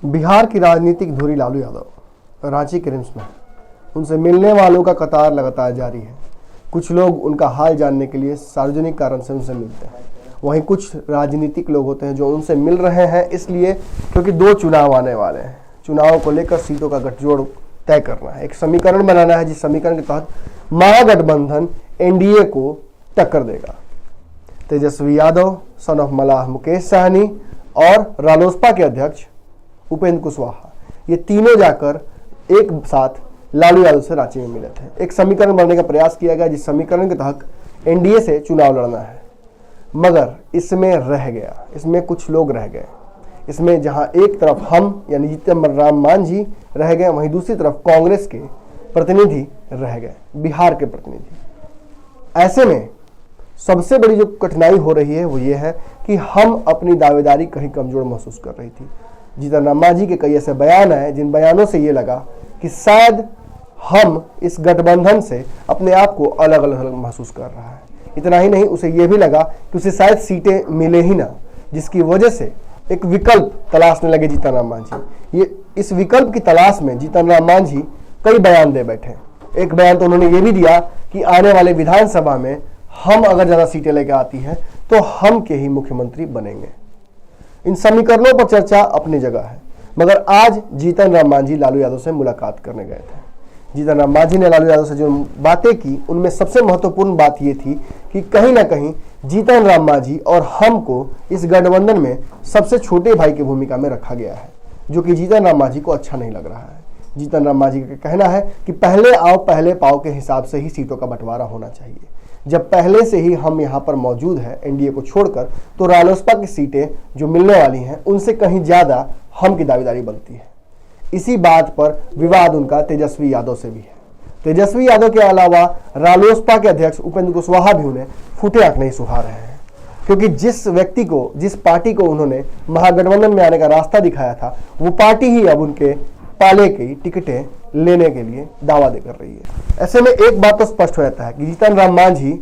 बिहार की राजनीतिक धुरी लालू यादव रांची के रिम्स में उनसे मिलने वालों का कतार लगातार जारी है। कुछ लोग उनका हाल जानने के लिए सार्वजनिक कारण से उनसे मिलते हैं, वहीं कुछ राजनीतिक लोग होते हैं जो उनसे मिल रहे हैं इसलिए क्योंकि 2 चुनाव आने वाले हैं। चुनाव को लेकर सीटों का गठजोड़ तय करना है, एक समीकरण बनाना है जिस समीकरण के तहत महागठबंधन एनडीए को टक्कर देगा। तेजस्वी यादव, सन ऑफ मलाह मुकेश सहनी और रालोसपा के अध्यक्ष उपेंद्र कुशवाहा, ये तीनों जाकर एक साथ लालू यादव से रांची में मिले थे। एक समीकरण बनाने का प्रयास किया गया जिस समीकरण के तहत एनडीए से चुनाव लड़ना है, मगर इसमें रह गया, इसमें कुछ लोग रह गए। इसमें जहां एक तरफ हम यानी जीतन राम मांझी रह गए, वहीं दूसरी तरफ कांग्रेस के प्रतिनिधि रह गए, बिहार के प्रतिनिधि। ऐसे में सबसे बड़ी जो कठिनाई हो रही है वो ये है कि हम अपनी दावेदारी कहीं कमजोर महसूस कर रही थी। जीतन राम मांझी के कई ऐसे बयान आए जिन बयानों से ये लगा कि शायद हम इस गठबंधन से अपने आप को अलग अलग महसूस कर रहा है। इतना ही नहीं, उसे ये भी लगा कि उसे शायद सीटें मिले ही ना, जिसकी वजह से एक विकल्प तलाशने लगे जीतन राम मांझी। ये इस विकल्प की तलाश में जीतन राम मांझी कई बयान दे बैठे। एक बयान तो उन्होंने ये भी दिया कि आने वाले विधानसभा में हम अगर ज़्यादा सीटें लेकर आती हैं तो हम के ही मुख्यमंत्री बनेंगे। इन समीकरणों पर चर्चा अपनी जगह है, मगर आज जीतन राम मांझी लालू यादव से मुलाकात करने गए थे। जीतन राम मांझी ने लालू यादव से जो बातें की उनमें सबसे महत्वपूर्ण बात यह थी कि कहीं ना कहीं जीतन राम मांझी और हम को इस गठबंधन में सबसे छोटे भाई की भूमिका में रखा गया है, जो कि जीतन राम मांझी को अच्छा नहीं लग रहा है। जीतन राम मांझी का कहना है कि पहले आओ पहले पाओ के हिसाब से ही सीटों का बंटवारा होना चाहिए। जब पहले से ही हम यहाँ पर मौजूद है एनडीए को छोड़कर, तो रालोसपा की सीटें जो मिलने वाली हैं उनसे कहीं ज़्यादा हम की दावेदारी बनती है। इसी बात पर विवाद उनका तेजस्वी यादव से भी है। तेजस्वी यादव के अलावा रालोसपा के अध्यक्ष उपेंद्र कुशवाहा भी उन्हें फूटे आंख नहीं सुहा रहे हैं, क्योंकि जिस व्यक्ति को, जिस पार्टी को उन्होंने महागठबंधन में आने का रास्ता दिखाया था, वो पार्टी ही अब उनके पाले की टिकटें लेने के लिए दावा दे कर रही है। ऐसे में एक बात तो स्पष्ट हो जाता है कि जीतन राम मांझी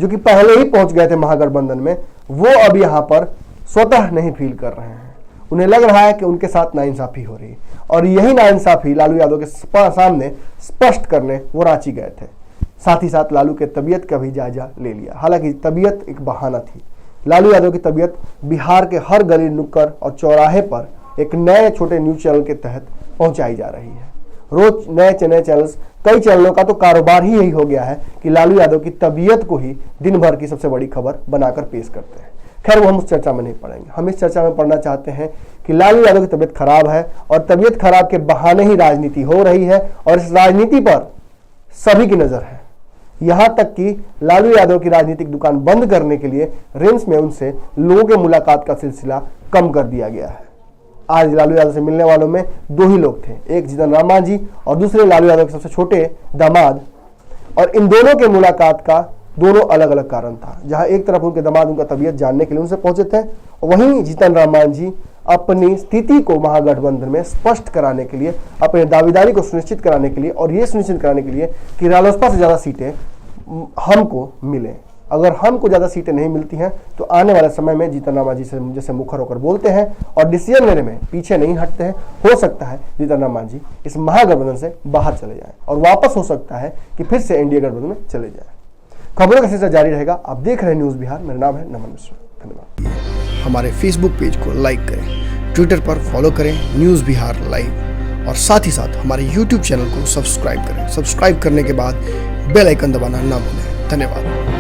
जो कि पहले ही पहुंच गए थे महागठबंधन में, वो अब यहाँ पर स्वतः नहीं फील कर रहे हैं। उन्हें लग रहा है कि उनके साथ नाइंसाफी हो रही है, और यही नाइंसाफी लालू यादव के सामने स्पष्ट करने वो रांची गए थे। साथ ही साथ लालू के तबीयत का भी जायजा ले लिया। हालांकि तबीयत एक बहाना थी। लालू यादव की तबीयत बिहार के हर गली नुक्कड़ और चौराहे पर एक नए छोटे न्यूज चैनल के तहत पहुंचाई जा रही है। रोज नए चैनल्स, कई चैनलों का तो कारोबार ही यही हो गया है कि लालू यादव की तबीयत को ही दिन भर की सबसे बड़ी खबर बनाकर पेश करते हैं। खैर, वो हम उस चर्चा में नहीं पड़ेंगे। हम इस चर्चा में पढ़ना चाहते हैं कि लालू यादव की तबीयत खराब है और तबीयत खराब के बहाने ही राजनीति हो रही है, और इस राजनीति पर सभी की नजर है। यहां तक कि लालू यादव की राजनीतिक दुकान बंद करने के लिए रिम्स में उनसे लोगों के मुलाकात का सिलसिला कम कर दिया गया है। आज लालू यादव से मिलने वालों में 2 ही लोग थे, एक जीतन राम मांझी और दूसरे लालू यादव के सबसे छोटे दामाद। और इन दोनों के मुलाकात का दोनों अलग अलग कारण था। जहां एक तरफ उनके दामाद उनका तबीयत जानने के लिए उनसे पहुंचे थे, वहीं जीतन राम मांझी अपनी स्थिति को महागठबंधन में स्पष्ट कराने के लिए, अपने दावेदारी को सुनिश्चित कराने के लिए, और ये सुनिश्चित कराने के लिए कि रालोसपा से ज़्यादा सीटें हमको मिलें। अगर हमको ज़्यादा सीटें नहीं मिलती हैं तो आने वाले समय में जीतन राम मांझी से जैसे मुखर होकर बोलते हैं और डिसीजन लेने में पीछे नहीं हटते हैं, हो सकता है जीतन राम मांझी इस महागठबंधन से बाहर चले जाएं और वापस हो सकता है कि फिर से एनडीए गठबंधन में चले जाएं। खबरों का सिलसिला जारी रहेगा। आप देख रहे हैं न्यूज़ बिहार। मेरा नाम है नमन मिश्रा। धन्यवाद। हमारे फेसबुक पेज को लाइक करें, ट्विटर पर फॉलो करें न्यूज़ बिहार लाइव, और साथ ही साथ हमारे यूट्यूब चैनल को सब्सक्राइब करें। सब्सक्राइब करने के बाद बेल आइकन दबाना ना भूलें। धन्यवाद।